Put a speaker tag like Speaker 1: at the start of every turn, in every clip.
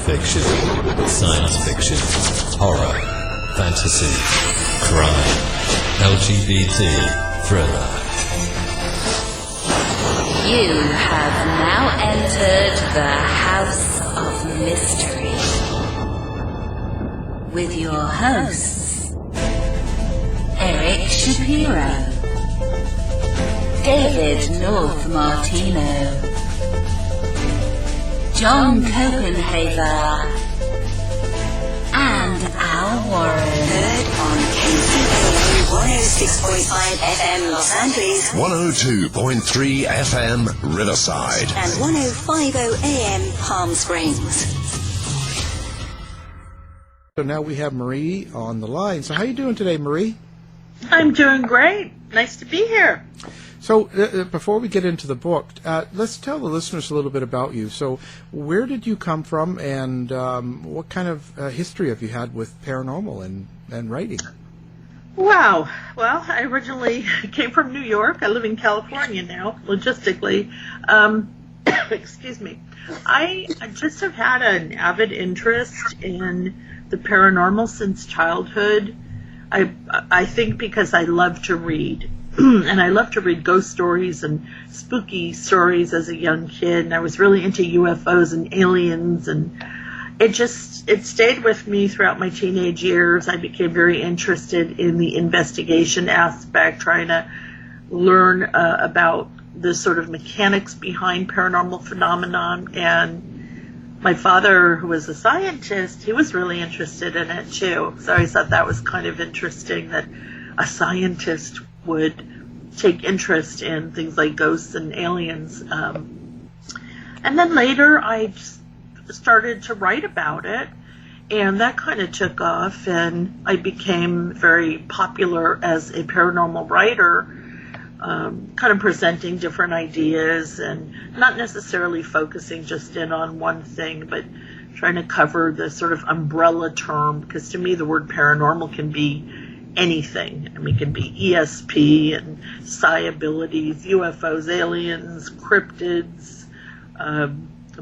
Speaker 1: fiction, science fiction, horror, fantasy, crime, LGBT, thriller.
Speaker 2: You have now entered the House of Mystery with your hosts, Eric Shapiro, David North Martino, John Copenhaver, and Al Warren.
Speaker 3: Heard on KCAA 106.5 FM Los Angeles,
Speaker 4: 102.3 FM Riverside,
Speaker 3: and 105.0 AM Palm Springs.
Speaker 5: So now we have Marie on the line. So how are you doing today, Marie?
Speaker 6: I'm doing great. Nice to be here.
Speaker 5: So before we get into the book, let's tell the listeners a little bit about you. So where did you come from, and what kind of history have you had with paranormal and writing?
Speaker 6: Wow. Well, I originally came from New York. I live in California now, logistically. Excuse me. I just have had an avid interest in the paranormal since childhood. I think because I love to read. And I love to read ghost stories and spooky stories as a young kid. And I was really into UFOs and aliens. And it stayed with me throughout my teenage years. I became very interested in the investigation aspect, trying to learn about the sort of mechanics behind paranormal phenomenon. And my father, who was a scientist, he was really interested in it too. So I thought that was kind of interesting that a scientist would take interest in things like ghosts and aliens. And then later I just started to write about it, and that kind of took off, and I became very popular as a paranormal writer, kind of presenting different ideas and not necessarily focusing just in on one thing, but trying to cover the sort of umbrella term, because to me the word paranormal can be anything. I mean, it can be ESP and psi abilities, UFOs, aliens, cryptids,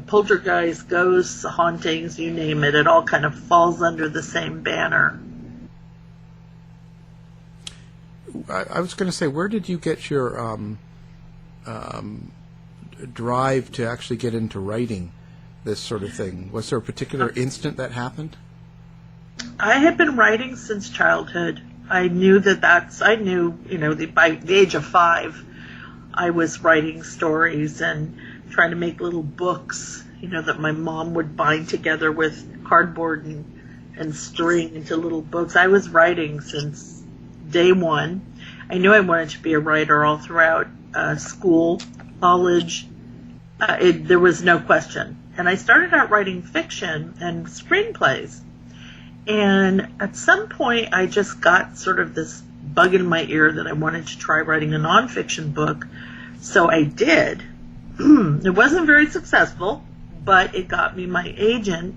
Speaker 6: poltergeist, ghosts, hauntings, you name it. It all kind of falls under the same banner.
Speaker 5: I was going to say, where did you get your drive to actually get into writing this sort of thing? Was there a particular instant that happened?
Speaker 6: I had been writing since childhood. I knew by the age of 5, I was writing stories and trying to make little books, that my mom would bind together with cardboard and string into little books. I was writing since day one. I knew I wanted to be a writer all throughout school, college. There was no question. And I started out writing fiction and screenplays. And at some point, I just got sort of this bug in my ear that I wanted to try writing a nonfiction book. So I did. It wasn't very successful, but it got me my agent.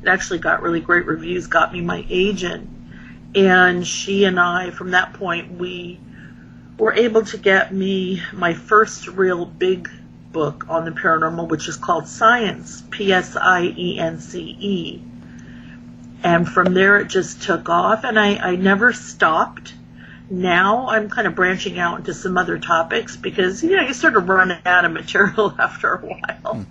Speaker 6: It actually got really great reviews, got me my agent. And she and I, from that point, we were able to get me my first real big book on the paranormal, which is called Science, P-S-I-E-N-C-E. And from there, it just took off, and I never stopped. Now I'm kind of branching out into some other topics because, you sort of run out of material after a while.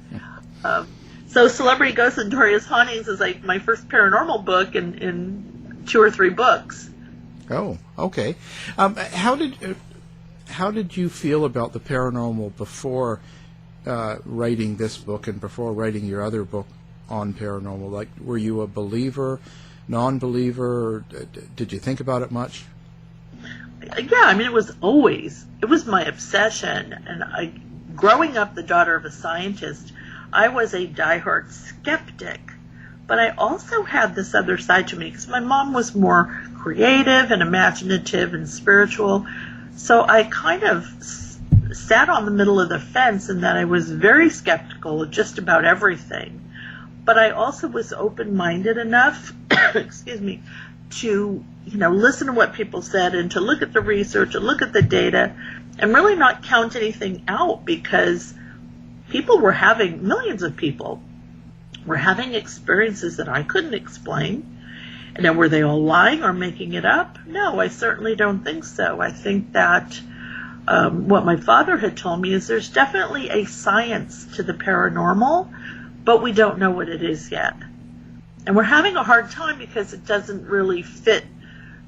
Speaker 6: So Celebrity Ghosts and Notorious Hauntings is like my first paranormal book in 2 or 3 books.
Speaker 5: Oh, okay. How did you feel about the paranormal before writing this book and before writing your other book on paranormal? Like, were you a believer, non-believer, or did you think about it much?
Speaker 6: Yeah, I mean, it was my obsession. And growing up the daughter of a scientist, I was a diehard skeptic. But I also had this other side to me because my mom was more creative and imaginative and spiritual. So I kind of sat on the middle of the fence in that I was very skeptical of just about everything. But I also was open-minded enough, excuse me, to, listen to what people said and to look at the research and look at the data and really not count anything out, because millions of people were having experiences that I couldn't explain. And now, were they all lying or making it up? No, I certainly don't think so. I think that what my father had told me is there's definitely a science to the paranormal, but we don't know what it is yet. And we're having a hard time because it doesn't really fit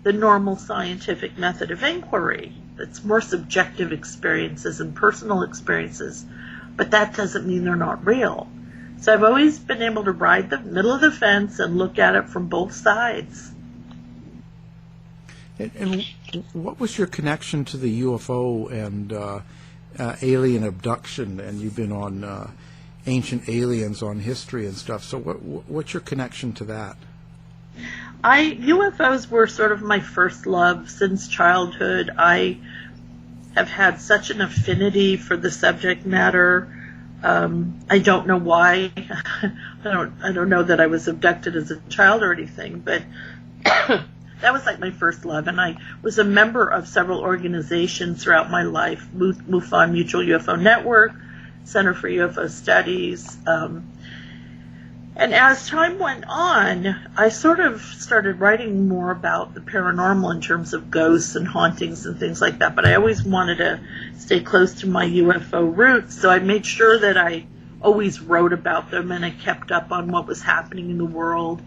Speaker 6: the normal scientific method of inquiry. It's more subjective experiences and personal experiences, but that doesn't mean they're not real. So I've always been able to ride the middle of the fence and look at it from both sides.
Speaker 5: And what was your connection to the UFO and alien abduction? And you've been on Ancient Aliens on history and stuff. So what's your connection to that?
Speaker 6: UFOs were sort of my first love since childhood. I have had such an affinity for the subject matter. I don't know why. I don't know that I was abducted as a child or anything, but that was like my first love. And I was a member of several organizations throughout my life: MUFON, Mutual UFO Network, Center for UFO Studies. And as time went on, I sort of started writing more about the paranormal in terms of ghosts and hauntings and things like that. But I always wanted to stay close to my UFO roots, so I made sure that I always wrote about them and I kept up on what was happening in the world.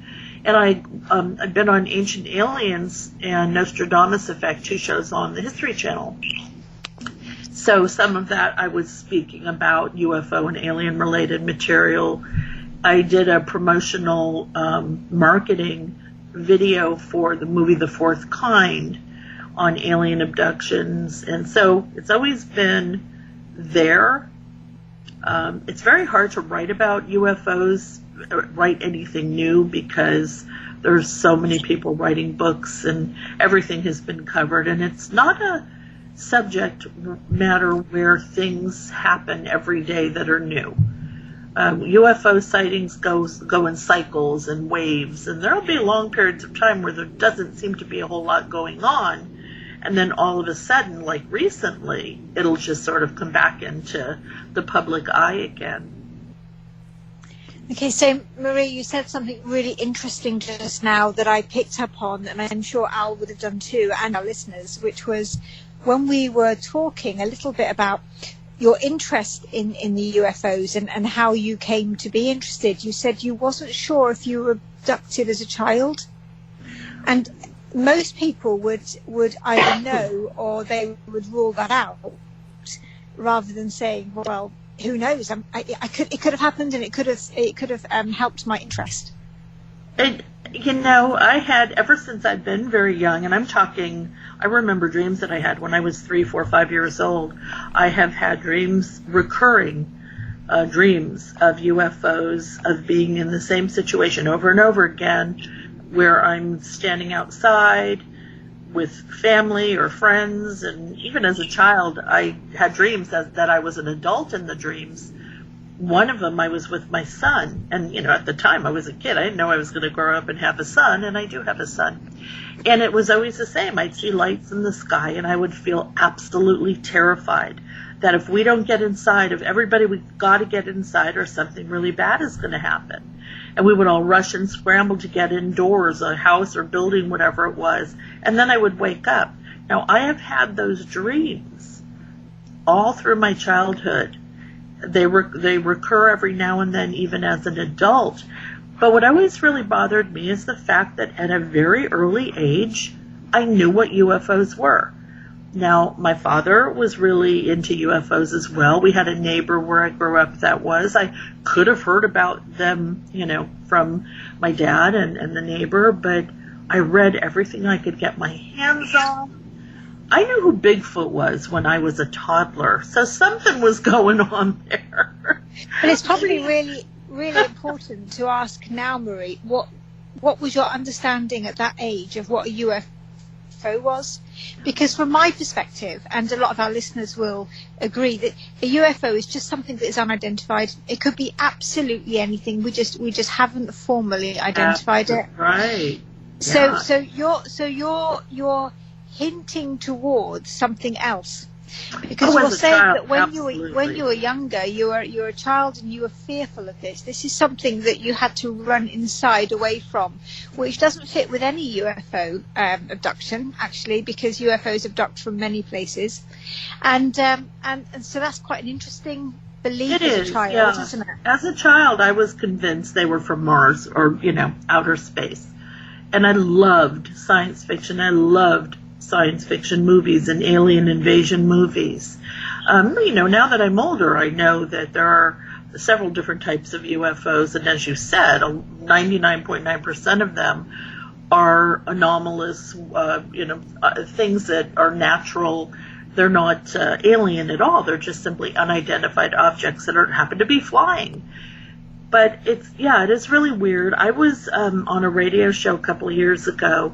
Speaker 6: And I've been on Ancient Aliens and Nostradamus Effect, 2 shows on the History Channel. So some of that I was speaking about UFO and alien-related material. I did a promotional marketing video for the movie The Fourth Kind on alien abductions. And so it's always been there. It's very hard to write about UFOs, write anything new, because there's so many people writing books and everything has been covered. And it's not a subject matter where things happen every day that are new. UFO sightings go in cycles and waves, and there will be long periods of time where there doesn't seem to be a whole lot going on, and then all of a sudden, like recently, it'll just sort of come back into the public eye again.
Speaker 7: Okay, so Marie, you said something really interesting just now that I picked up on, and I'm sure Al would have done too, and our listeners, which was when we were talking a little bit about your interest in the UFOs and how you came to be interested. You said you wasn't sure if you were abducted as a child, and most people would either know or they would rule that out, rather than saying, well, who knows? It could have happened, and it could have helped my interest.
Speaker 6: I had, ever since I've been very young, and I remember dreams that I had when I was 3, 4, 5 years old. I have had dreams, recurring dreams of UFOs, of being in the same situation over and over again, where I'm standing outside with family or friends. And even as a child, I had dreams that I was an adult in the dreams. One of them, I was with my son, and at the time I was a kid. I didn't know I was going to grow up and have a son, and I do have a son. And it was always the same. I'd see lights in the sky, and I would feel absolutely terrified that if we don't get inside, if everybody, we've got to get inside or something really bad is going to happen. And we would all rush and scramble to get indoors, a house or building, whatever it was. And then I would wake up. Now, I have had those dreams all through my childhood. They recur every now and then, even as an adult. But what always really bothered me is the fact that at a very early age, I knew what UFOs were. Now, my father was really into UFOs as well. We had a neighbor where I grew up that was. I could have heard about them, from my dad and the neighbor, but I read everything I could get my hands on. I knew who Bigfoot was when I was a toddler, so something was going on there.
Speaker 7: But it's probably really, really important to ask now, Marie, what was your understanding at that age of what a UFO was? Because from my perspective, and a lot of our listeners will agree, that a UFO is just something that is unidentified. It could be absolutely anything. We just haven't formally identified it.
Speaker 6: Right.
Speaker 7: So you're hinting towards something else. Because
Speaker 6: Oh,
Speaker 7: you're
Speaker 6: as a
Speaker 7: saying
Speaker 6: child,
Speaker 7: that when you
Speaker 6: absolutely.
Speaker 7: were younger, you were a child and you were fearful of this. This is something that you had to run inside away from, which doesn't fit with any UFO abduction, actually, because UFOs abduct from many places, and so that's quite an interesting belief
Speaker 6: It
Speaker 7: as
Speaker 6: is,
Speaker 7: a child,
Speaker 6: yeah.
Speaker 7: isn't it?
Speaker 6: As a child, I was convinced they were from Mars or, outer space. And I loved science fiction. I loved science fiction movies and alien invasion movies. Now that I'm older, I know that there are several different types of UFOs. And as you said, 99.9% of them are anomalous, things that are natural. They're not alien at all. They're just simply unidentified objects that happen to be flying. But it is really weird. I was on a radio show a couple of years ago,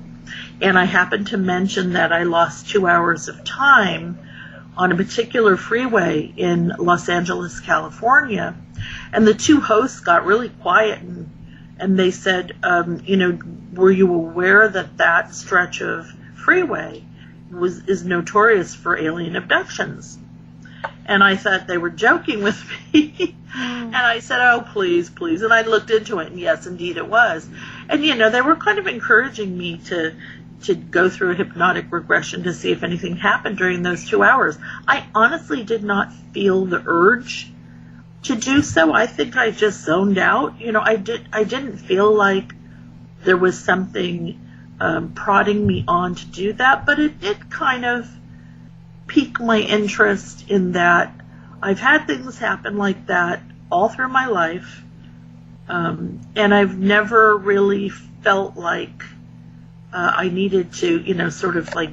Speaker 6: and I happened to mention that I lost 2 hours of time on a particular freeway in Los Angeles, California. And the two hosts got really quiet, and they said, were you aware that stretch of freeway is notorious for alien abductions? And I thought they were joking with me. And I said, oh, please. And I looked into it, and yes, indeed it was. And, they were kind of encouraging me to go through a hypnotic regression to see if anything happened during those 2 hours. I honestly did not feel the urge to do so. I think I just zoned out. I didn't feel like there was something prodding me on to do that, but it did kind of pique my interest in that I've had things happen like that all through my life, and I've never really felt like I needed to, sort of like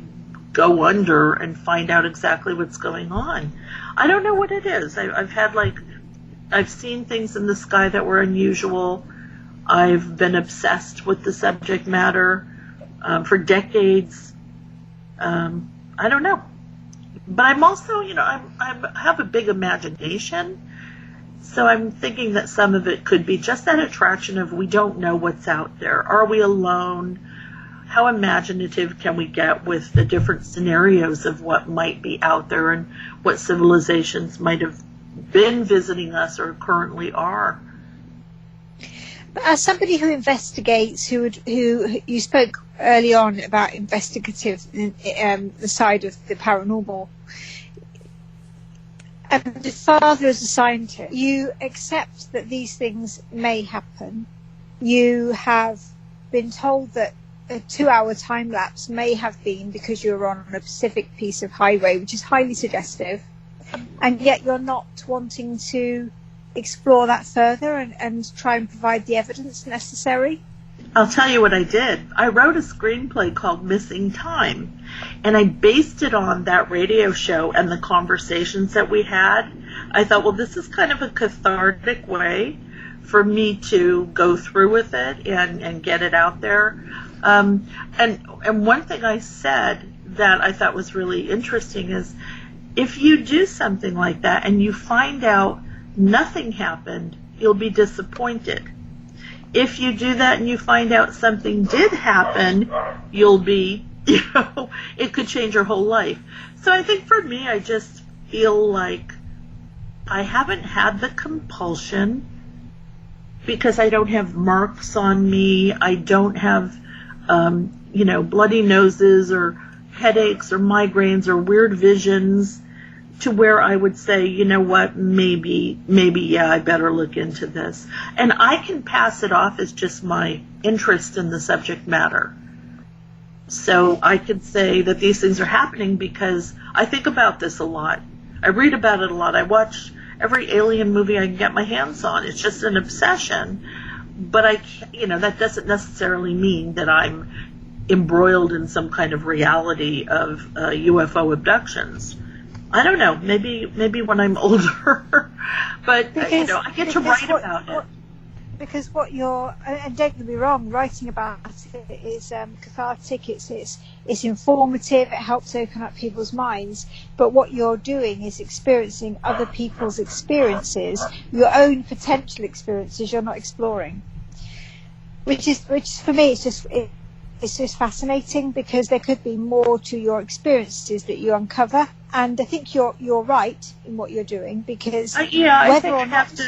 Speaker 6: go under and find out exactly what's going on. I don't know what it is. I've seen things in the sky that were unusual. I've been obsessed with the subject matter for decades. I don't know. But I'm also, I have a big imagination, so I'm thinking that some of it could be just that attraction of we don't know what's out there. Are we alone? How imaginative can we get with the different scenarios of what might be out there and what civilizations might have been visiting us or currently are?
Speaker 7: As somebody who investigates, who you spoke early on about investigative, the side of the paranormal, and the father as a scientist, you accept that these things may happen. You have been told that a 2-hour time lapse may have been because you were on a specific piece of highway, which is highly suggestive, and yet you're not wanting to explore that further and try and provide the evidence necessary?
Speaker 6: I'll tell you what I did. I wrote a screenplay called Missing Time, and I based it on that radio show and the conversations that we had. I thought, well, this is kind of a cathartic way for me to go through with it and get it out there. And one thing I said that I thought was really interesting is if you do something like that and you find out nothing happened, you'll be disappointed. If you do that and you find out something did happen, you'll be, it could change your whole life. So I think for me, I just feel like I haven't had the compulsion because I don't have marks on me. I don't have, bloody noses or headaches or migraines or weird visions to where I would say, you know what, maybe, yeah, I better look into this. And I can pass it off as just my interest in the subject matter. So I could say that these things are happening because I think about this a lot. I read about it a lot. I watch every alien movie I can get my hands on. It's just an obsession. But that doesn't necessarily mean that I'm embroiled in some kind of reality of UFO abductions. I don't know. Maybe when I'm older, but I get to write about it.
Speaker 7: Because what you're, and don't get me wrong, writing about it is cathartic. It's informative. It helps open up people's minds. But what you're doing is experiencing other people's experiences, your own potential experiences. You're not exploring, which for me, it's just fascinating because there could be more to your experiences that you uncover And I think you're right in what you're doing, because
Speaker 6: I
Speaker 7: whether
Speaker 6: think
Speaker 7: or not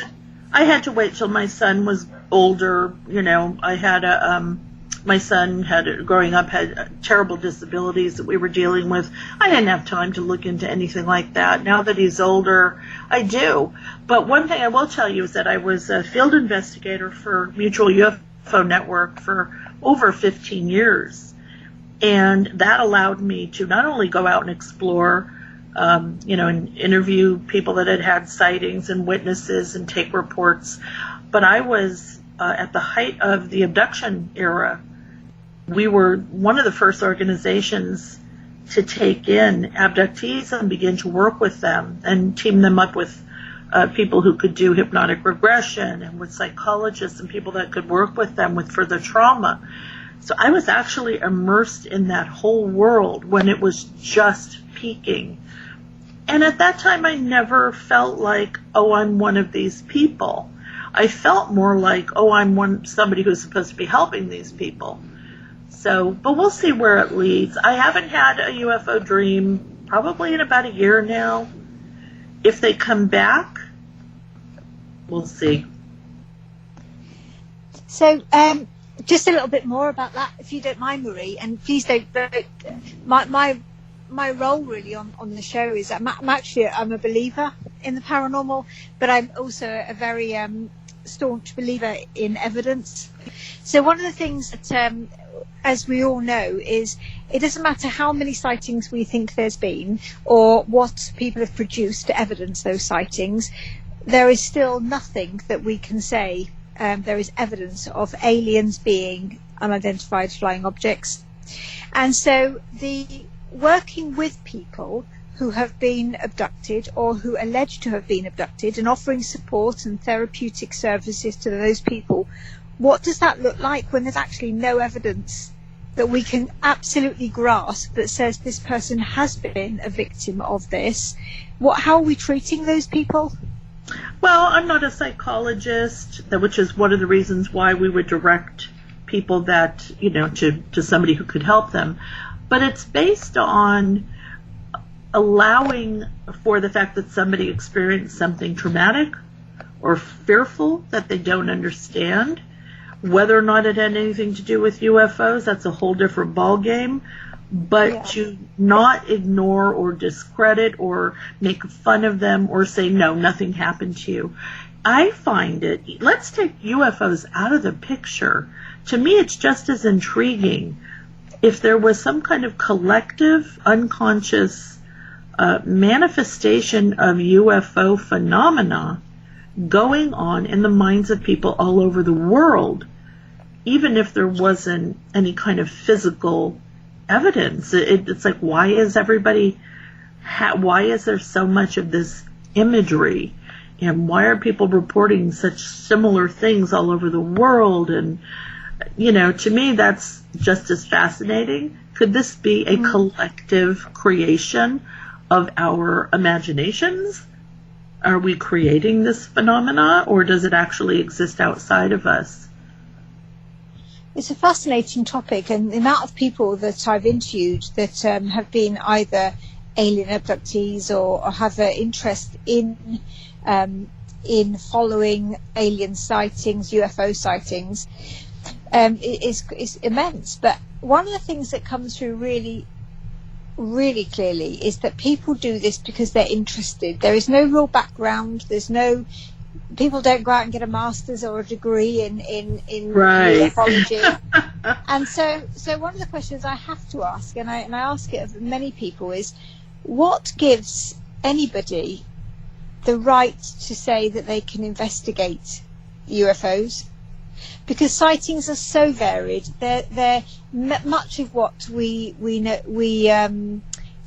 Speaker 6: I had to wait till my son was older. I had my son growing up had terrible disabilities that we were dealing with. I didn't have time to look into anything like that. Now that he's older, I do. But one thing I will tell you is that I was a field investigator for Mutual UFO Network for over 15 years. And that allowed me to not only go out and explore, and interview people that had sightings and witnesses and take reports, but I was at the height of the abduction era. We were one of the first organizations to take in abductees and begin to work with them and team them up with people who could do hypnotic regression and with psychologists and people that could work with them with further trauma. So I was actually immersed in that whole world when it was just peaking. And at that time, I never felt like, oh, I'm one of these people. I felt more like, oh, I'm somebody who's supposed to be helping these people. So, but we'll see where it leads. I haven't had a UFO dream probably in about a year now. If they come back, we'll see.
Speaker 7: So, just a little bit more about that, if you don't mind, Marie, and please don't. My role really on the show is I'm a believer in the paranormal, but I'm also a very staunch believer in evidence. So one of the things that, as we all know, is it doesn't matter how many sightings we think there's been or what people have produced to evidence those sightings, there is still nothing that we can say there is evidence of aliens being unidentified flying objects. And so the working with people who have been abducted or who are alleged to have been abducted and offering support and therapeutic services to those people, what does that look like when there's actually no evidence that we can absolutely grasp that says this person has been a victim of this? How are we treating those people?
Speaker 6: Well, I'm not a psychologist, which is one of the reasons why we would direct people that, to somebody who could help them. But it's based on allowing for the fact that somebody experienced something traumatic or fearful that they don't understand. Whether or not it had anything to do with UFOs, that's a whole different ballgame. But to not ignore or discredit or make fun of them or say, no, nothing happened to you. I find it, let's take UFOs out of the picture. To me, it's just as intriguing if there was some kind of collective, unconscious manifestation of UFO phenomena going on in the minds of people all over the world, even if there wasn't any kind of physical evidence. It's like, why is there so much of this imagery? And why are people reporting such similar things all over the world? And, to me, that's just as fascinating. Could this be a collective creation of our imaginations? Are we creating this phenomena, or does it actually exist outside of us?
Speaker 7: It's a fascinating topic, and the amount of people that I've interviewed that have been either alien abductees or have an interest in following alien sightings, UFO sightings, is immense. But one of the things that comes through really, really clearly is that people do this because they're interested. There is no real background. People don't go out and get a master's or a degree in ufology. And so one of the questions I have to ask, and I ask it of many people, is what gives anybody the right to say that they can investigate UFOs? Because sightings are so varied. They're much of what we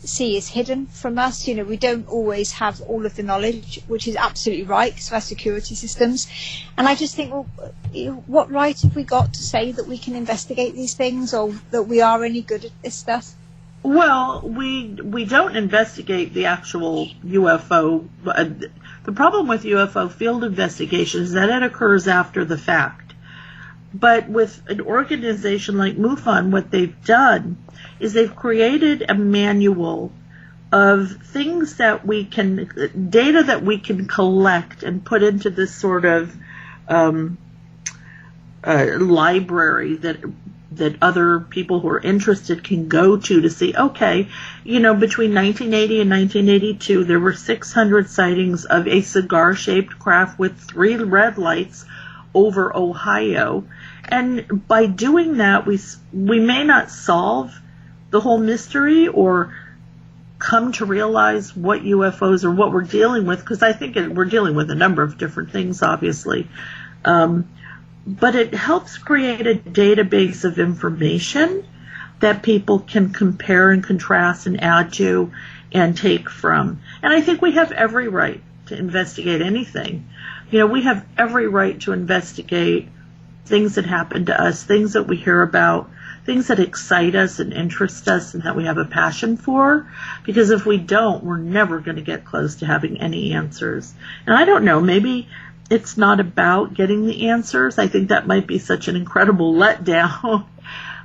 Speaker 7: see is hidden from us. We don't always have all of the knowledge, which is absolutely right because of our security systems. And I just think, well, what right have we got to say that we can investigate these things or that we are any good at this stuff?
Speaker 6: Well, we don't investigate the actual UFO. The problem with UFO field investigation is that it occurs after the fact. But with an organization like MUFON, what they've done is they've created a manual of things that data that we can collect and put into this sort of library that other people who are interested can go to see, okay, between 1980 and 1982, there were 600 sightings of a cigar-shaped craft with 3 red lights over Ohio. And by doing that, we may not solve the whole mystery or come to realize what UFOs or what we're dealing with, because I think we're dealing with a number of different things, obviously. But it helps create a database of information that people can compare and contrast and add to and take from. And I think we have every right to investigate anything. We have every right to investigate things that happen to us, things that we hear about, things that excite us and interest us and that we have a passion for. Because if we don't, we're never going to get close to having any answers. And I don't know, maybe it's not about getting the answers. I think that might be such an incredible letdown.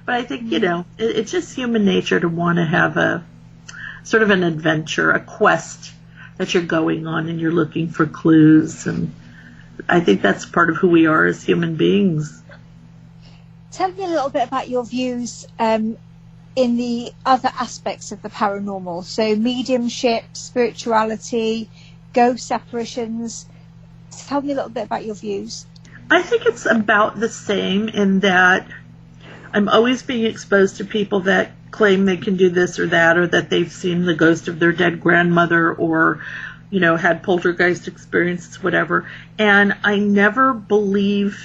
Speaker 6: But I think, it's just human nature to want to have a sort of an adventure, a quest that you're going on and you're looking for clues. And I think that's part of who we are as human beings.
Speaker 7: Tell me a little bit about your views in the other aspects of the paranormal. So mediumship, spirituality, ghost apparitions. Tell me a little bit about your views.
Speaker 6: I think it's about the same in that I'm always being exposed to people that claim they can do this or that, or that they've seen the ghost of their dead grandmother, or, had poltergeist experiences, whatever. And I never believe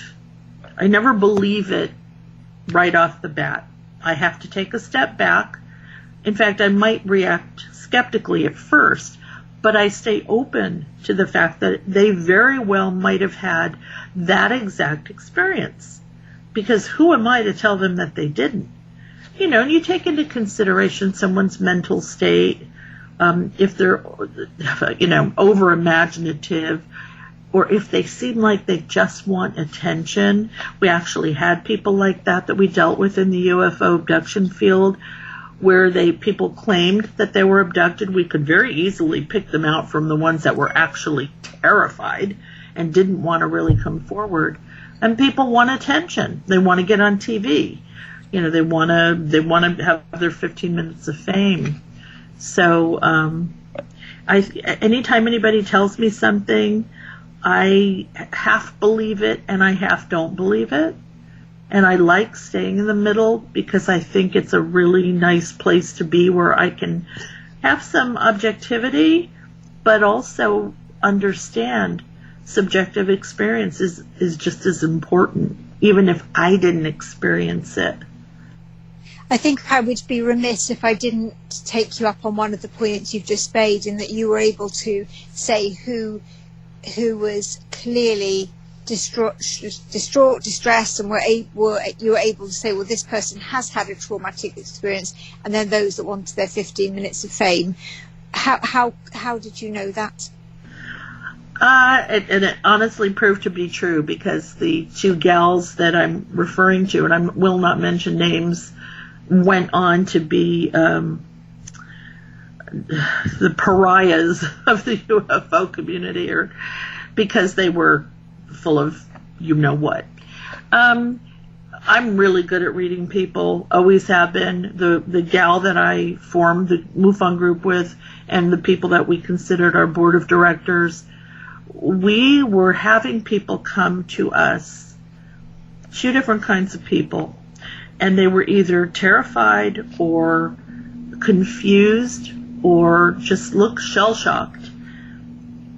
Speaker 6: it right off the bat. I have to take a step back. In fact, I might react skeptically at first, but I stay open to the fact that they very well might have had that exact experience. Because who am I to tell them that they didn't? And you take into consideration someone's mental state, if they're, over imaginative, or if they seem like they just want attention. We actually had people like that we dealt with in the UFO abduction field, where people claimed that they were abducted. We could very easily pick them out from the ones that were actually terrified and didn't want to really come forward. And people want attention. They want to get on TV. They want to have their 15 minutes of fame. So, anytime anybody tells me something, I half believe it and I half don't believe it. And I like staying in the middle because I think it's a really nice place to be, where I can have some objectivity, but also understand subjective experience is just as important, even if I didn't experience it.
Speaker 7: I think I would be remiss if I didn't take you up on one of the points you've just made, in that you were able to say who was clearly distraught, distressed, and you were able to say, well, this person has had a traumatic experience, and then those that wanted their 15 minutes of fame. How did you know that?
Speaker 6: And it honestly proved to be true, because the 2 gals that I'm referring to, and I will not mention names, went on to be the pariahs of the UFO community, or because they were full of what. I'm really good at reading people, always have been. The gal that I formed the MUFON group with, and the people that we considered our board of directors, we were having people come to us, 2 different kinds of people, and they were either terrified or confused or just looked shell-shocked.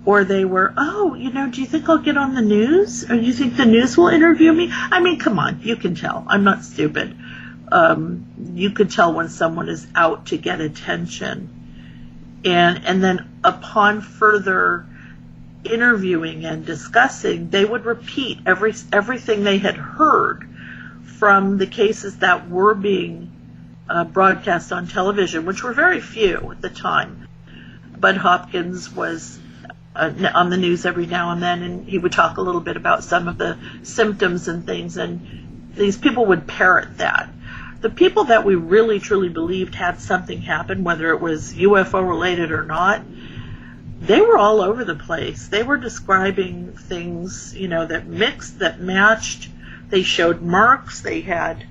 Speaker 6: Or they were, do you think I'll get on the news? Or you think the news will interview me? I mean, come on, you can tell. I'm not stupid. You could tell when someone is out to get attention. And then upon further interviewing and discussing, they would repeat everything they had heard from the cases that were being broadcast on television, which were very few at the time. Bud Hopkins was on the news every now and then, and he would talk a little bit about some of the symptoms and things, and these people would parrot that. the people that we really truly believed had something happen, whether it was UFO related or not, they were all over the place. They were describing things, that mixed, that matched. They showed marks. They had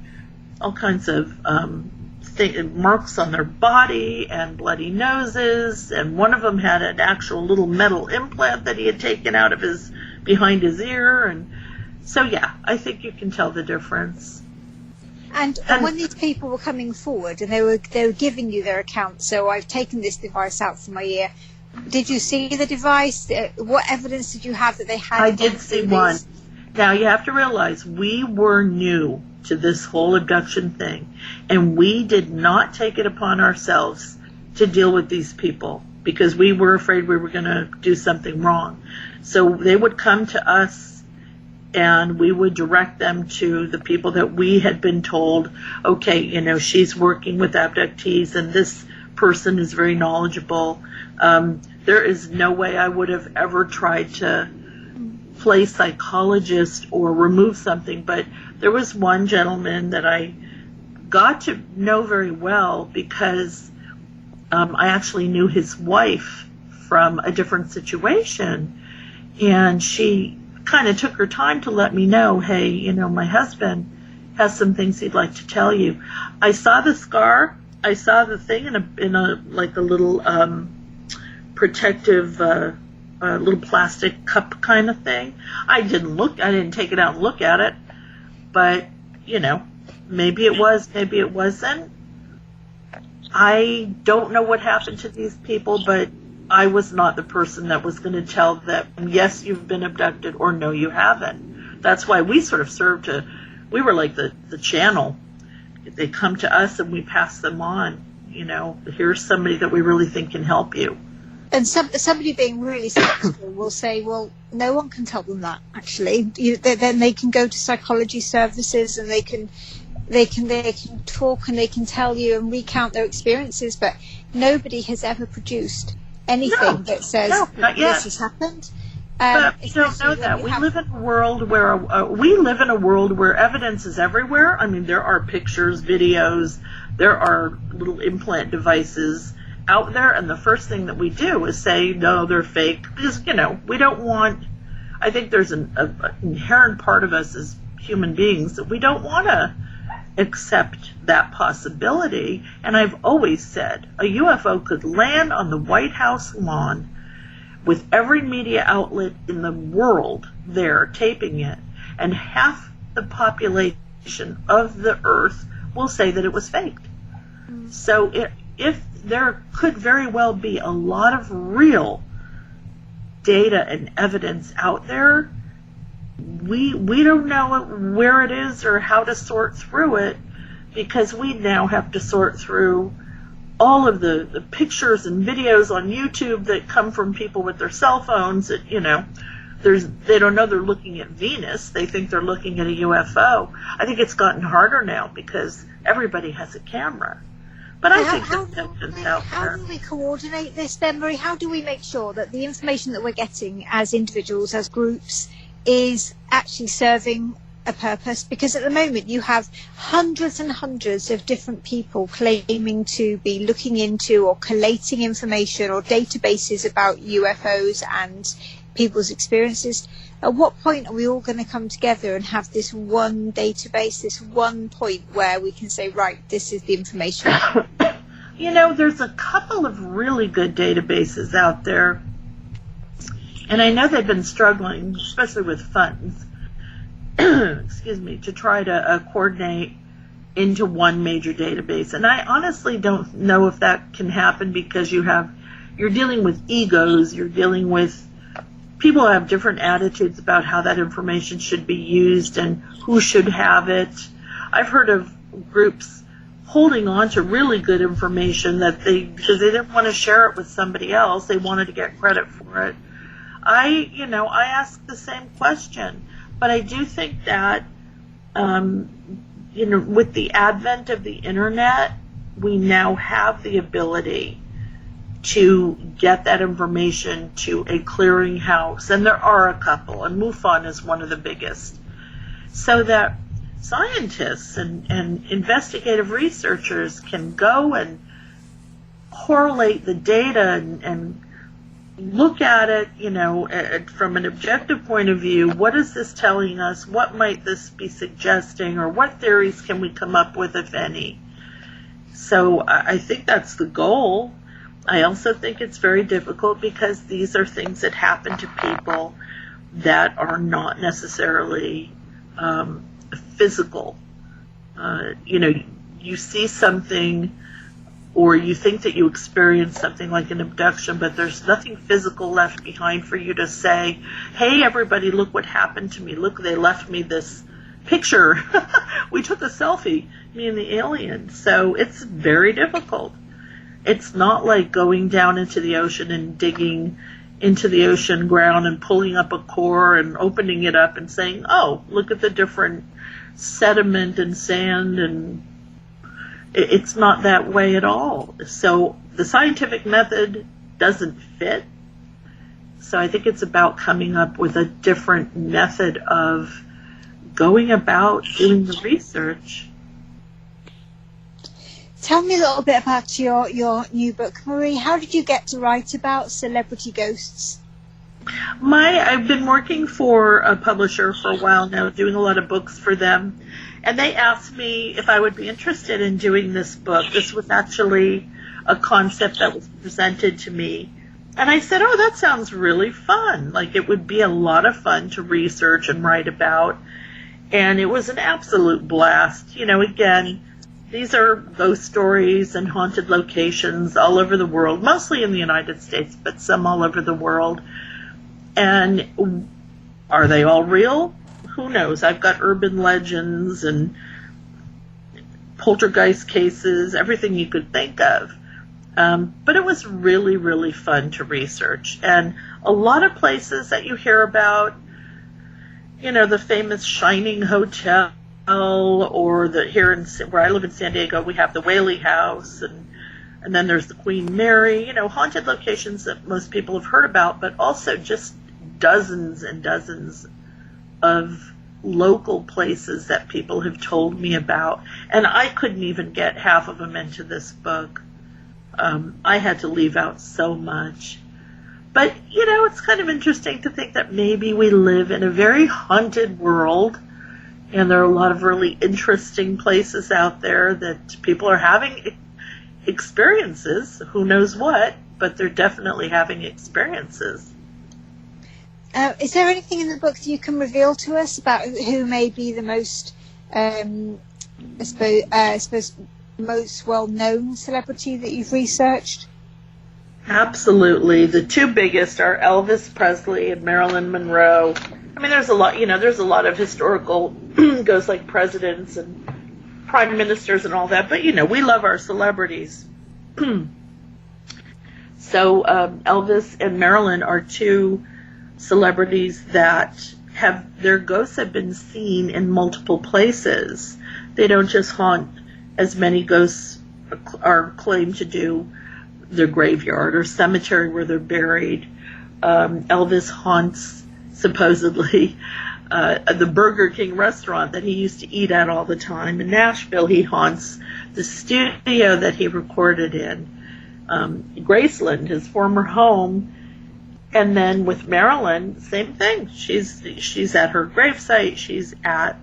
Speaker 6: all kinds of marks on their body and bloody noses. And one of them had an actual little metal implant that he had taken out of behind his ear. And so, yeah, I think you can tell the difference.
Speaker 7: And when these people were coming forward and they were giving you their account, so I've taken this device out from my ear. Did you see the device? What evidence did you have that they had?
Speaker 6: I did see one. Now, you have to realize we were new to this whole abduction thing, and we did not take it upon ourselves to deal with these people because we were afraid we were going to do something wrong. So they would come to us, and we would direct them to the people that we had been told, okay, she's working with abductees, and this person is very knowledgeable. There is no way I would have ever tried to play psychologist or remove something, but there was one gentleman that I got to know very well because I actually knew his wife from a different situation, and she kind of took her time to let me know, hey, my husband has some things he'd like to tell you. I saw the scar. I saw the thing in a little protective little plastic cup kind of thing. I didn't take it out and look at it, but maybe it was, maybe it wasn't. I don't know what happened to these people, but I was not the person that was going to tell them, yes, you've been abducted, or no, you haven't. That's why we sort of we were like the channel. They come to us and we pass them on. Here's somebody that we really think can help you.
Speaker 7: And somebody being really skeptical will say, well, no one can tell them that, actually. Then they can go to psychology services and they can talk and they can tell you and recount their experiences, but nobody has ever produced anything that says this has happened.
Speaker 6: But you don't know that. We live in a world where evidence is everywhere. I mean, there are pictures, videos, there are little implant devices out there, and the first thing that we do is say, no, they're fake, because, we don't want, I think there's an inherent part of us as human beings that we don't want to accept that possibility. And I've always said a UFO could land on the White House lawn with every media outlet in the world there taping it, and half the population of the Earth will say that it was faked. So if there could very well be a lot of real data and evidence out there, we don't know where it is or how to sort through it, because we now have to sort through all of the pictures and videos on YouTube that come from people with their cell phones that, they don't know they're looking at Venus. They think they're looking at a UFO. I think it's gotten harder now because everybody has a camera. But I think there's evidence out there.
Speaker 7: How do we coordinate this then, Marie? How do we make sure that the information that we're getting as individuals, as groups, is actually serving a purpose? Because at the moment you have hundreds and hundreds of different people claiming to be looking into or collating information or databases about UFOs and people's experiences. At what point are we all going to come together and have this one database, this one point where we can say, right, this is the information?
Speaker 6: There's a couple of really good databases out there, and I know they've been struggling, especially with funds, to try to coordinate into one major database. And I honestly don't know if that can happen, because you're dealing with egos, you're dealing with people have different attitudes about how that information should be used and who should have it. I've heard of groups holding on to really good information because they didn't want to share it with somebody else. They wanted to get credit for it. I ask the same question, but I do think that, with the advent of the internet, we now have the ability to get that information to a clearinghouse, and there are a couple, and MUFON is one of the biggest, so that scientists and investigative researchers can go and correlate the data and look at it, from an objective point of view. What is this telling us? What might this be suggesting? Or what theories can we come up with, if any? So I think that's the goal. I also think it's very difficult because these are things that happen to people that are not necessarily physical. You see something, or you think that you experience something like an abduction, but there's nothing physical left behind for you to say, hey, everybody, look what happened to me. Look, they left me this picture. We took a selfie, me and the alien. So it's very difficult. It's not like going down into the ocean and digging into the ocean ground and pulling up a core and opening it up and saying, oh, look at the different sediment and sand, and it's not that way at all. So the scientific method doesn't fit. So I think it's about coming up with a different method of going about doing the research.
Speaker 7: Tell me a little bit about your new book, Marie. How did you get to write about celebrity ghosts?
Speaker 6: I've been working for a publisher for a while now, doing a lot of books for them. And they asked me if I would be interested in doing this book. This was actually a concept that was presented to me. And I said, oh, that sounds really fun. Like, it would be a lot of fun to research and write about. And it was an absolute blast. Again, these are ghost stories and haunted locations all over the world, mostly in the United States, but some all over the world. And are they all real? Who knows? I've got urban legends and poltergeist cases, everything you could think of. But it was really, really fun to research. And a lot of places that you hear about, the famous Shining Hotel, or where I live in San Diego, we have the Whaley House, and then there's the Queen Mary, haunted locations that most people have heard about, but also just dozens and dozens of local places that people have told me about. And I couldn't even get half of them into this book. I had to leave out so much. But, it's kind of interesting to think that maybe we live in a very haunted world, and there are a lot of really interesting places out there that people are having experiences. Who knows what, but they're definitely having experiences.
Speaker 7: Is there anything in the book that you can reveal to us about who may be the most, I suppose, most well-known celebrity that you've researched?
Speaker 6: Absolutely. The two biggest are Elvis Presley and Marilyn Monroe. I mean, there's a lot of historical ghosts like presidents and prime ministers and all that, but we love our celebrities. So Elvis and Marilyn are two celebrities that their ghosts have been seen in multiple places. They don't just haunt, as many ghosts are claimed to do, their graveyard or cemetery where they're buried. Elvis haunts, supposedly, the Burger King restaurant that he used to eat at all the time. In Nashville, he haunts the studio that he recorded in. Graceland, his former home. And then with Marilyn, same thing. She's at her gravesite. She's at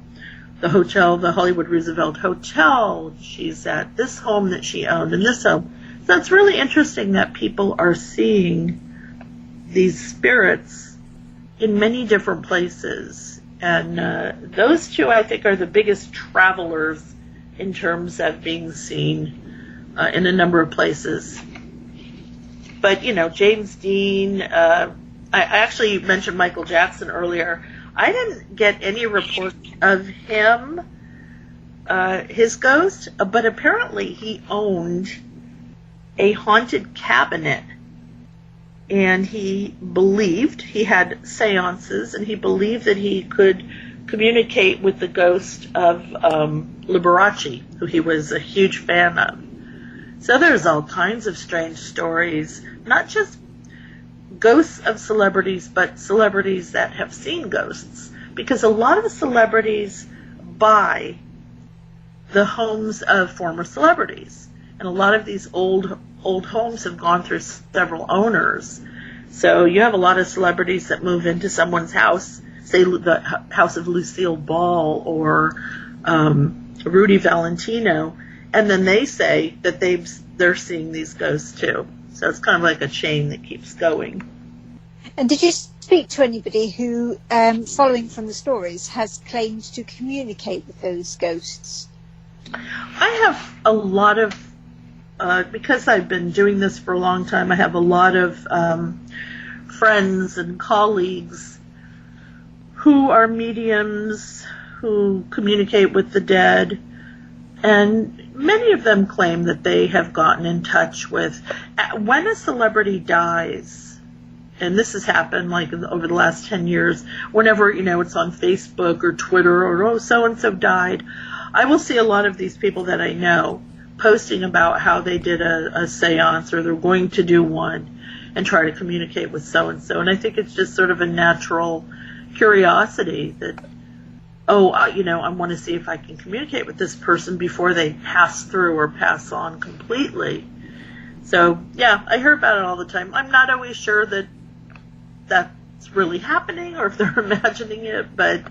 Speaker 6: the hotel, the Hollywood Roosevelt Hotel. She's at this home that she owned and this home. So it's really interesting that people are seeing these spirits in many different places. And those two, I think, are the biggest travelers in terms of being seen in a number of places. But, James Dean, I actually mentioned Michael Jackson earlier. I didn't get any reports of him, his ghost, but apparently he owned a haunted cabinet. And he had seances, and he believed that he could communicate with the ghost of Liberace, who he was a huge fan of. So there's all kinds of strange stories, not just ghosts of celebrities, but celebrities that have seen ghosts. Because a lot of celebrities buy the homes of former celebrities. And a lot of these old homes have gone through several owners. So you have a lot of celebrities that move into someone's house, say the house of Lucille Ball or Rudy Valentino, and then they say that they're seeing these ghosts too. So it's kind of like a chain that keeps going.
Speaker 7: And did you speak to anybody who, following from the stories, has claimed to communicate with those ghosts?
Speaker 6: I have a lot of, because I've been doing this for a long time, I have a lot of friends and colleagues who are mediums, who communicate with the dead, and many of them claim that they have gotten in touch with, when a celebrity dies, and this has happened like over the last 10 years, whenever, it's on Facebook or Twitter or, oh, so-and-so died, I will see a lot of these people that I know posting about how they did a seance or they're going to do one and try to communicate with so-and-so. And I think it's just sort of a natural curiosity that, I want to see if I can communicate with this person before they pass through or pass on completely. So, yeah, I hear about it all the time. I'm not always sure that that's really happening or if they're imagining it, but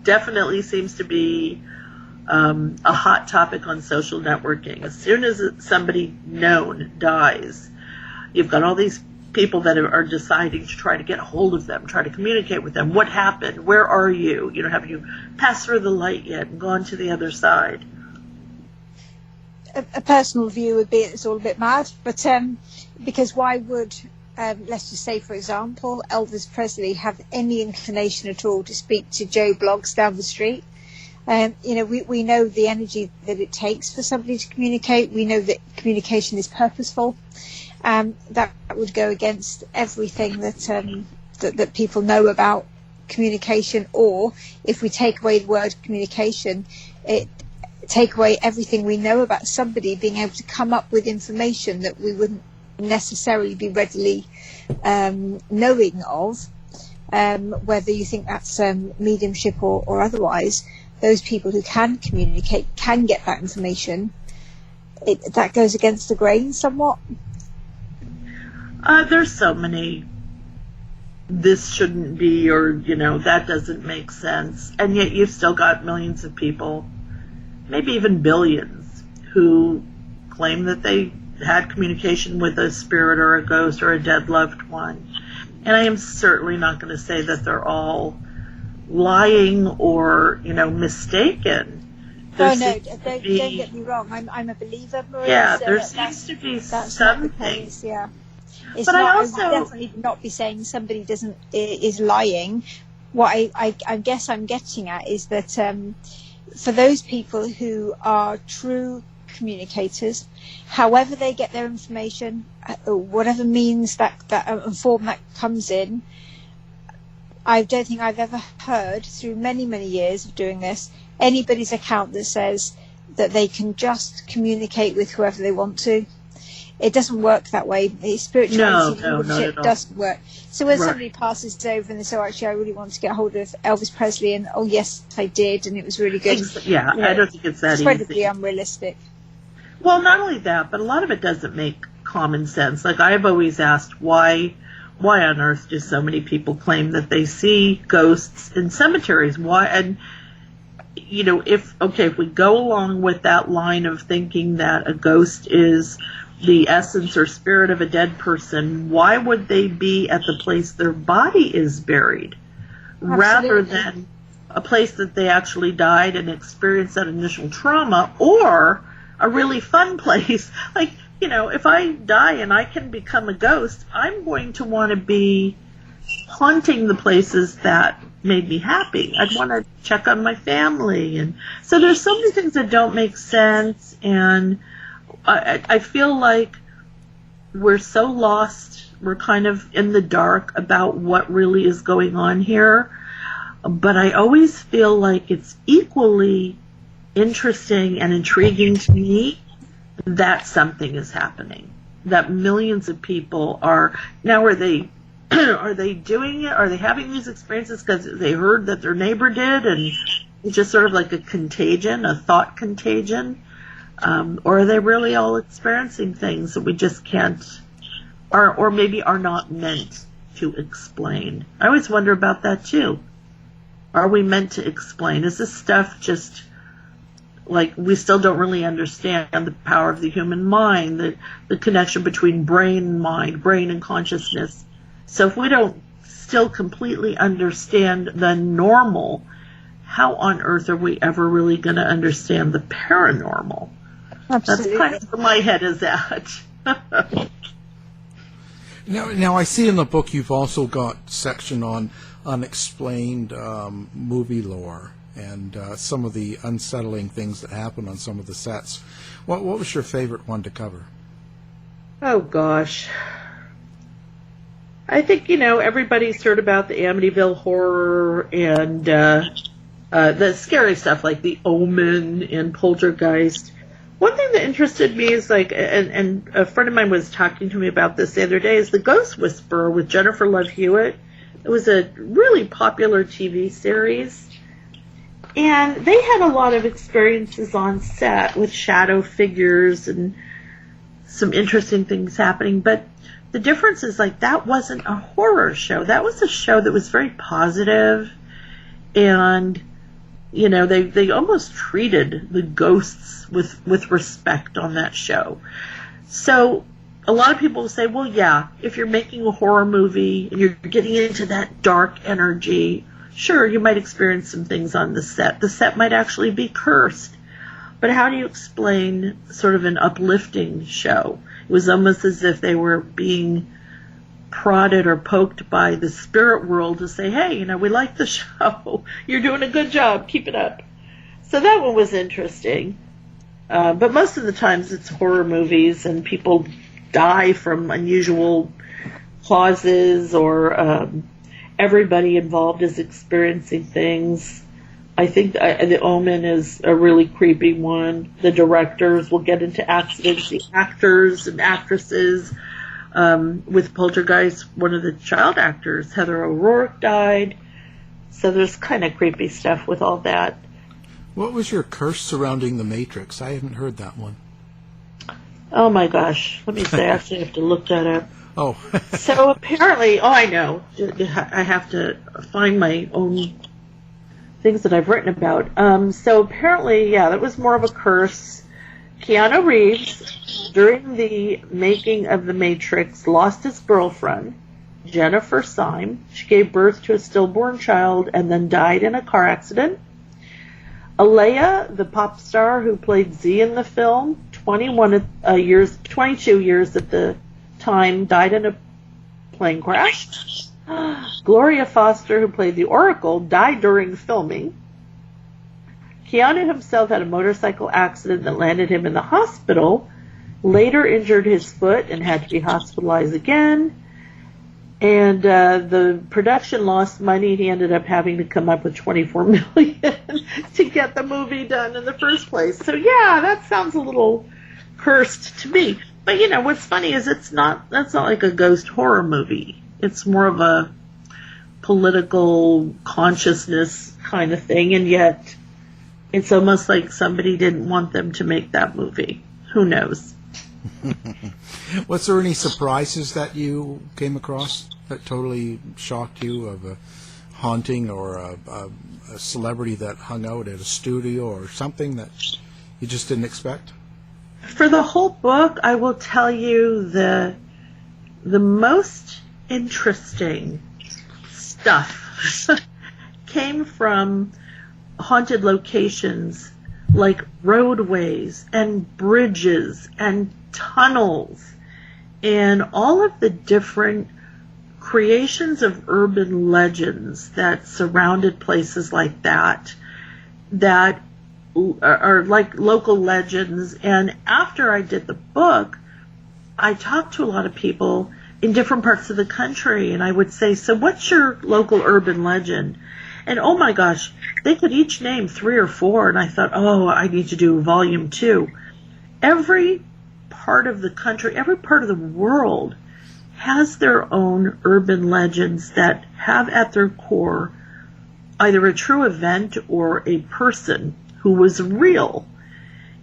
Speaker 6: definitely seems to be a hot topic on social networking. As soon as somebody known dies, you've got all these people that are deciding to try to get a hold of them, try to communicate with them. What happened? Where are you? Have you passed through the light yet and gone to the other side?
Speaker 7: A personal view would be it's all a bit mad, but because why would, let's just say, for example, Elvis Presley have any inclination at all to speak to Joe Bloggs down the street? We know the energy that it takes for somebody to communicate. We know that communication is purposeful. That would go against everything that people know about communication. Or if we take away the word communication, take away everything we know about somebody being able to come up with information that we wouldn't necessarily be readily knowing of, whether you think that's mediumship or otherwise. Those people who can communicate, can get that information, that goes against the grain somewhat.
Speaker 6: There's so many, this shouldn't be, or, that doesn't make sense. And yet you've still got millions of people, maybe even billions, who claim that they had communication with a spirit or a ghost or a dead loved one. And I am certainly not going to say that they're all lying or, mistaken.
Speaker 7: Don't get me wrong. I'm a believer, Maria.
Speaker 6: Yeah, there seems to be something.
Speaker 7: Yeah. It's
Speaker 6: but
Speaker 7: not,
Speaker 6: I also
Speaker 7: would definitely not be saying somebody is lying. What I guess I'm getting at is that for those people who are true communicators, however they get their information, whatever means that form that comes in, I don't think I've ever heard through many, many years of doing this anybody's account that says that they can just communicate with whoever they want to. It doesn't work that way. Spirituality doesn't work. So when somebody passes over and they say, actually, I really want to get hold of Elvis Presley, and oh yes, I did, and it was really good.
Speaker 6: Yeah, I don't think it's that
Speaker 7: incredibly
Speaker 6: easy.
Speaker 7: Unrealistic.
Speaker 6: Well, not only that, but a lot of it doesn't make common sense. Like I've always asked, why on earth do so many people claim that they see ghosts in cemeteries? Why? And if we go along with that line of thinking that a ghost is the essence or spirit of a dead person, why would they be at the place their body is buried? Absolutely. Rather than a place that they actually died and experienced that initial trauma, or a really fun place? Like, if I die and I can become a ghost, I'm going to want to be haunting the places that made me happy. I'd want to check on my family. And so there's so many things that don't make sense, and I feel like we're so lost. We're kind of in the dark about what really is going on here. But I always feel like it's equally interesting and intriguing to me that something is happening. That millions of people are they doing it? Are they having these experiences because they heard that their neighbor did, and It's just sort of like a contagion, a thought contagion? Or are they really all experiencing things that we just can't, or maybe are not meant to explain? I always wonder about that too. Are we meant to explain? Is this stuff just like we still don't really understand the power of the human mind, the connection between brain and mind, brain and consciousness? So if we don't still completely understand the normal, how on earth are we ever really going to understand the paranormal?
Speaker 7: Absolutely.
Speaker 6: That's kind of where my head is at.
Speaker 5: Now, I see in the book you've also got section on unexplained movie lore and some of the unsettling things that happen on some of the sets. What was your favorite one to cover?
Speaker 6: Oh, gosh. I think, everybody's heard about the Amityville Horror and the scary stuff like The Omen and Poltergeist. One thing that interested me is and a friend of mine was talking to me about this the other day, is The Ghost Whisperer with Jennifer Love Hewitt. It was a really popular TV series. And they had a lot of experiences on set with shadow figures and some interesting things happening. But the difference is that wasn't a horror show. That was a show that was very positive, and they almost treated the ghosts with respect on that show. So a lot of people will say, well, yeah, if you're making a horror movie and you're getting into that dark energy, sure, you might experience some things on the set. The set might actually be cursed. But how do you explain sort of an uplifting show? It was almost as if they were being prodded or poked by the spirit world to say, hey, we like the show. You're doing a good job. Keep it up. So that one was interesting. But most of the times it's horror movies and people die from unusual causes, or everybody involved is experiencing things. I think The Omen is a really creepy one. The directors will get into accidents. The actors and actresses. With Poltergeist, one of the child actors, Heather O'Rourke, died. So there's kind of creepy stuff with all that.
Speaker 5: What was your curse surrounding The Matrix? I haven't heard that one.
Speaker 6: Oh my gosh. Let me see. I actually have to look that up.
Speaker 5: Oh.
Speaker 6: So apparently, I know. I have to find my own things that I've written about. So apparently, that was more of a curse. Keanu Reeves, during the making of The Matrix, lost his girlfriend, Jennifer Syme. She gave birth to a stillborn child and then died in a car accident. Alea, the pop star who played Z in the film, 22 years at the time, died in a plane crash. Gloria Foster, who played the Oracle, died during filming. Keanu himself had a motorcycle accident that landed him in the hospital, later injured his foot and had to be hospitalized again. And the production lost money. He ended up having to come up with $24 million to get the movie done in the first place. So that sounds a little cursed to me. But what's funny is that's not like a ghost horror movie. It's more of a political consciousness kind of thing, and yet it's almost like somebody didn't want them to make that movie. Who knows?
Speaker 5: Was there any surprises that you came across that totally shocked you, of a haunting or a celebrity that hung out at a studio or something that you just didn't expect?
Speaker 6: For the whole book, I will tell you the most interesting stuff came from haunted locations like roadways and bridges and tunnels and all of the different creations of urban legends that surrounded places like that are like local legends. And after I did the book, I talked to a lot of people in different parts of the country, and I would say, so what's your local urban legend? And oh my gosh, they could each name 3 or 4, and I thought, I need to do volume 2. Every part of the country, every part of the world has their own urban legends that have at their core either a true event or a person who was real,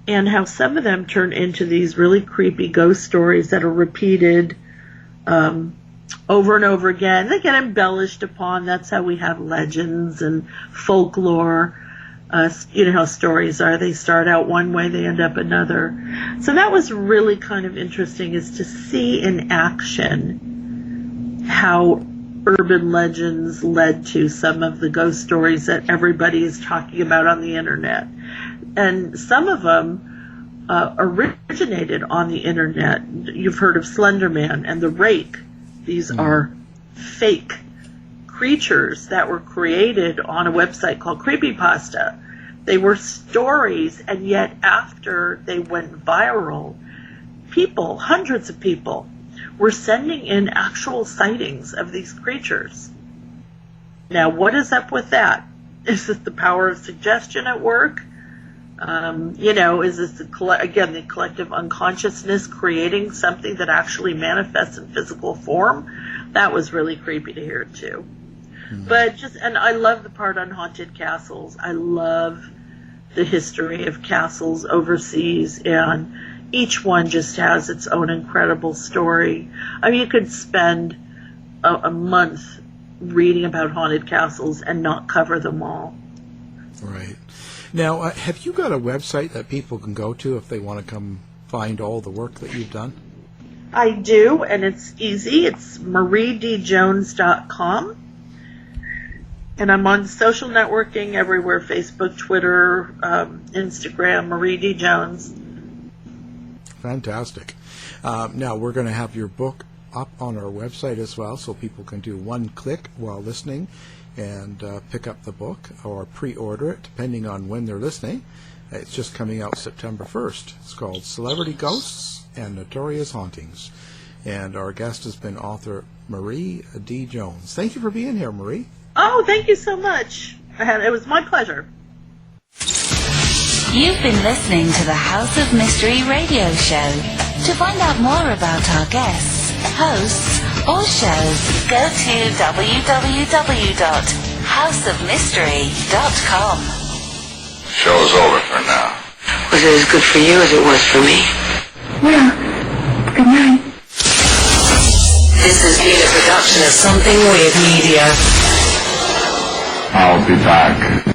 Speaker 6: and how some of them turn into these really creepy ghost stories that are repeated over and over again. They get embellished upon. That's how we have legends and folklore. You know how stories are. They start out one way, they end up another. So that was really kind of interesting, is to see in action how urban legends led to some of the ghost stories that everybody is talking about on the internet. And some of them originated on the internet. You've heard of Slender Man and the Rake. These are fake creatures that were created on a website called Creepypasta. They were stories, and yet after they went viral, people, hundreds of people, were sending in actual sightings of these creatures. Now, what is up with that? Is it the power of suggestion at work? Is this, the collective unconsciousness creating something that actually manifests in physical form? That was really creepy to hear, too. But and I love the part on haunted castles. I love the history of castles overseas, and each one just has its own incredible story. I mean, you could spend a month reading about haunted castles and not cover them all.
Speaker 5: Right. Now, have you got a website that people can go to if they want to come find all the work that you've done?
Speaker 6: I do, and it's easy. It's mariedjones.com. And I'm on social networking everywhere, Facebook, Twitter, Instagram, Marie D. Jones.
Speaker 5: Fantastic. Now, we're going to have your book up on our website as well, so people can do one click while listening and pick up the book or pre-order it, depending on when they're listening. It's just coming out September 1st. It's called Celebrity Ghosts and Notorious Hauntings. And our guest has been author Marie D. Jones. Thank you for being here, Marie.
Speaker 6: Oh, thank you so much. It was my pleasure.
Speaker 2: You've been listening to the House of Mystery radio show. To find out more about our guests, hosts, or shows, go to www.houseofmystery.com.
Speaker 8: Show's over for now.
Speaker 9: Was it as good for you as it was for me?
Speaker 10: Well, good night.
Speaker 9: This has been a production of Something Weird Media.
Speaker 8: I'll be back.